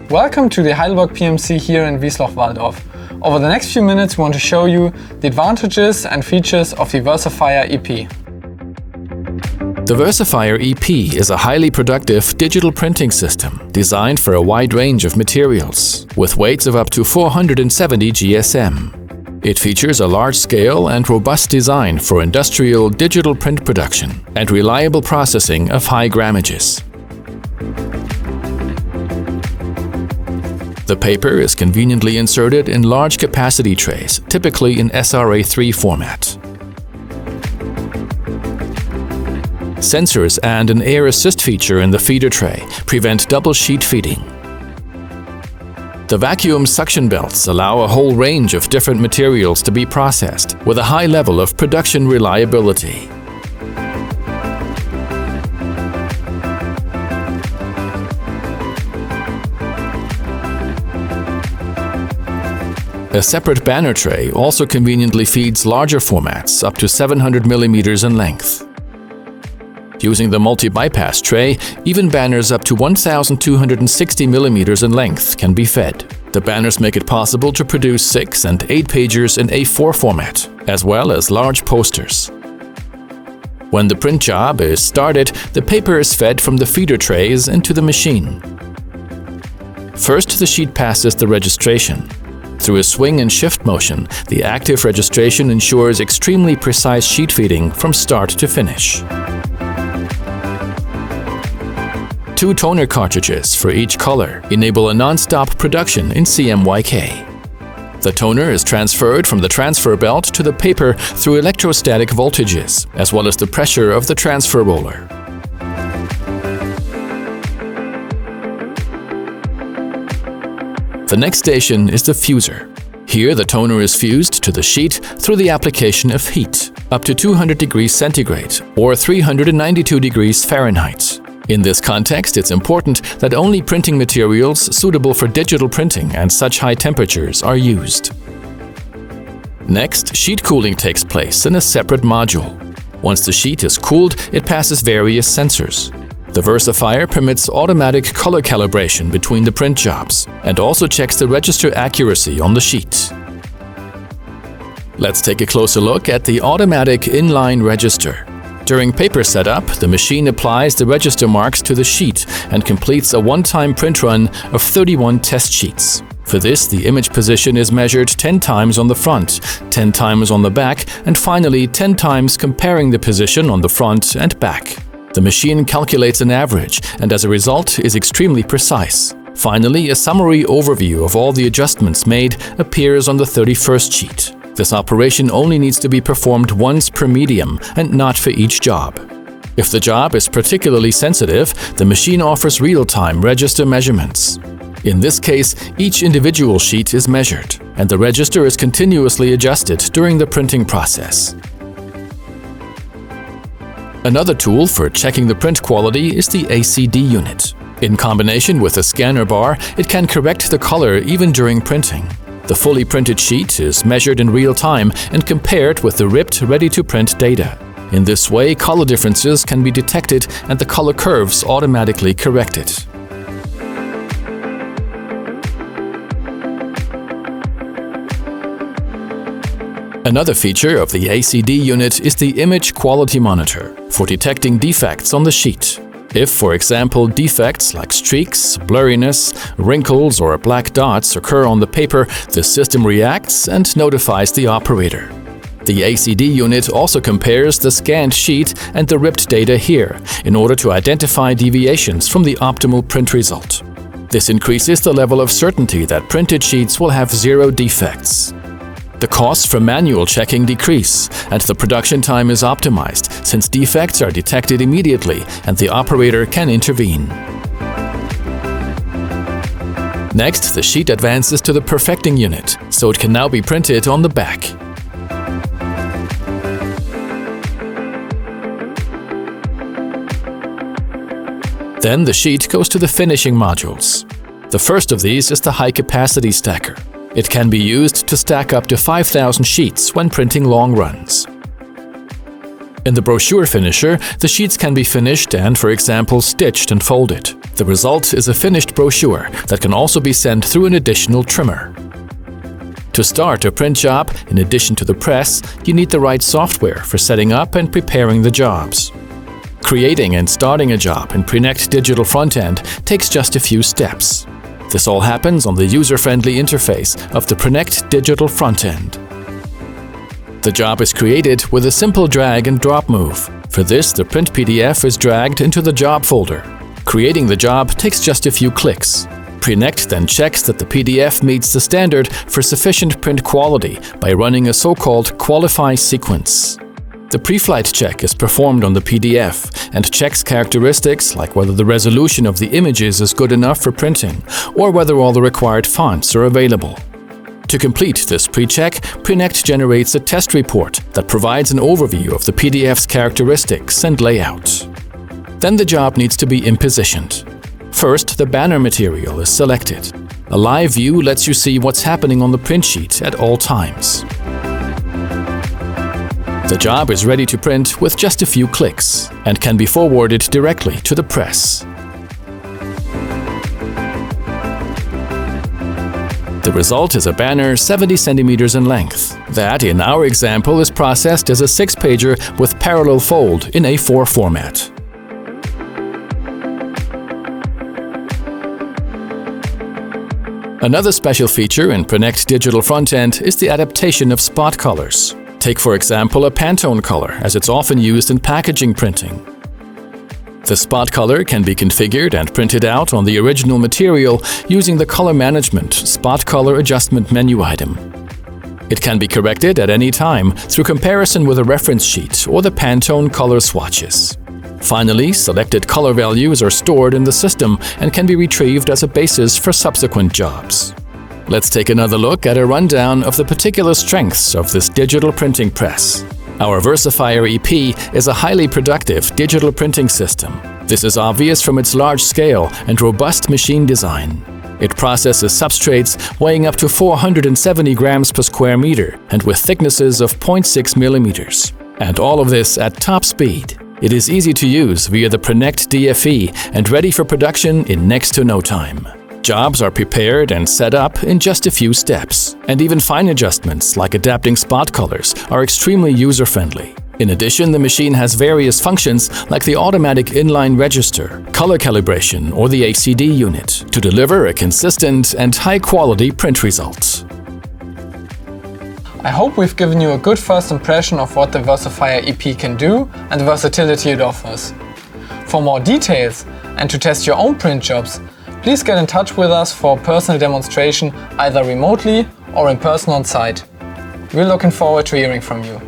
Welcome to the Heidelberg PMC here in Wiesloch-Walldorf. Over the next few minutes we want to show you the advantages and features of the Versafire EP. The Versafire EP is a highly productive digital printing system designed for a wide range of materials, with weights of up to 470 GSM. It features a large-scale and robust design for industrial digital print production and reliable processing of high grammages. The paper is conveniently inserted in large capacity trays, typically in SRA3 format. Sensors and an air assist feature in the feeder tray prevent double sheet feeding. The vacuum suction belts allow a whole range of different materials to be processed with a high level of production reliability. A separate banner tray also conveniently feeds larger formats up to 700 mm in length. Using the multi-bypass tray, even banners up to 1,260 mm in length can be fed. The banners make it possible to produce 6 and 8 pagers in A4 format, as well as large posters. When the print job is started, the paper is fed from the feeder trays into the machine. First, the sheet passes the registration. Through a swing and shift motion, the active registration ensures extremely precise sheet feeding from start to finish. 2 toner cartridges for each color enable a non-stop production in CMYK. The toner is transferred from the transfer belt to the paper through electrostatic voltages, as well as the pressure of the transfer roller. The next station is the fuser. Here the toner is fused to the sheet through the application of heat, up to 200 degrees centigrade or 392 degrees Fahrenheit. In this context, it's important that only printing materials suitable for digital printing and such high temperatures are used. Next, sheet cooling takes place in a separate module. Once the sheet is cooled, it passes various sensors. The Versafire permits automatic color calibration between the print jobs and also checks the register accuracy on the sheet. Let's take a closer look at the automatic inline register. During paper setup, the machine applies the register marks to the sheet and completes a one-time print run of 31 test sheets. For this, the image position is measured 10 times on the front, 10 times on the back, and finally 10 times comparing the position on the front and back. The machine calculates an average and as a result is extremely precise. Finally, a summary overview of all the adjustments made appears on the 31st sheet. This operation only needs to be performed once per medium and not for each job. If the job is particularly sensitive, the machine offers real-time register measurements. In this case, each individual sheet is measured, and the register is continuously adjusted during the printing process. Another tool for checking the print quality is the ACD unit. In combination with a scanner bar, it can correct the color even during printing. The fully printed sheet is measured in real time and compared with the ripped, ready-to-print data. In this way, color differences can be detected and the color curves automatically corrected. Another feature of the ACD unit is the image quality monitor for detecting defects on the sheet. If, for example, defects like streaks, blurriness, wrinkles, or black dots occur on the paper, the system reacts and notifies the operator. The ACD unit also compares the scanned sheet and the ripped data here in order to identify deviations from the optimal print result. This increases the level of certainty that printed sheets will have 0 defects. The costs for manual checking decrease, and the production time is optimized since defects are detected immediately and the operator can intervene. Next, the sheet advances to the perfecting unit, so it can now be printed on the back. Then the sheet goes to the finishing modules. The first of these is the high-capacity stacker. It can be used to stack up to 5,000 sheets when printing long runs. In the brochure finisher, the sheets can be finished and, for example, stitched and folded. The result is a finished brochure that can also be sent through an additional trimmer. To start a print job, in addition to the press, you need the right software for setting up and preparing the jobs. Creating and starting a job in Prenect Digital Frontend takes just a few steps. This all happens on the user-friendly interface of the Prenect Digital Frontend. The job is created with a simple drag and drop move. For this, the print PDF is dragged into the job folder. Creating the job takes just a few clicks. Prenect then checks that the PDF meets the standard for sufficient print quality by running a so-called qualify sequence. The pre-flight check is performed on the PDF and checks characteristics like whether the resolution of the images is good enough for printing or whether all the required fonts are available. To complete this pre-check, Prenect generates a test report that provides an overview of the PDF's characteristics and layout. Then the job needs to be impositioned. First, the banner material is selected. A live view lets you see what's happening on the print sheet at all times. The job is ready to print with just a few clicks and can be forwarded directly to the press. The result is a banner 70 centimeters in length. That, in our example, is processed as a 6-pager with parallel fold in A4 format. Another special feature in Prenect Digital Frontend is the adaptation of spot colors. Take, for example, a Pantone color, as it's often used in packaging printing. The spot color can be configured and printed out on the original material using the Color Management Spot Color Adjustment menu item. It can be corrected at any time through comparison with a reference sheet or the Pantone color swatches. Finally, selected color values are stored in the system and can be retrieved as a basis for subsequent jobs. Let's take another look at a rundown of the particular strengths of this digital printing press. Our Versafire EP is a highly productive digital printing system. This is obvious from its large scale and robust machine design. It processes substrates weighing up to 470 grams per square meter and with thicknesses of 0.6 millimeters. And all of this at top speed. It is easy to use via the Prenect DFE and ready for production in next to no time. Jobs are prepared and set up in just a few steps, and even fine adjustments like adapting spot colors are extremely user-friendly. In addition, the machine has various functions like the automatic inline register, color calibration, or the ACD unit to deliver a consistent and high-quality print result. I hope we've given you a good first impression of what the Versafire EP can do and the versatility it offers. For more details and to test your own print jobs, please get in touch with us for a personal demonstration either remotely or in person on site. We're looking forward to hearing from you.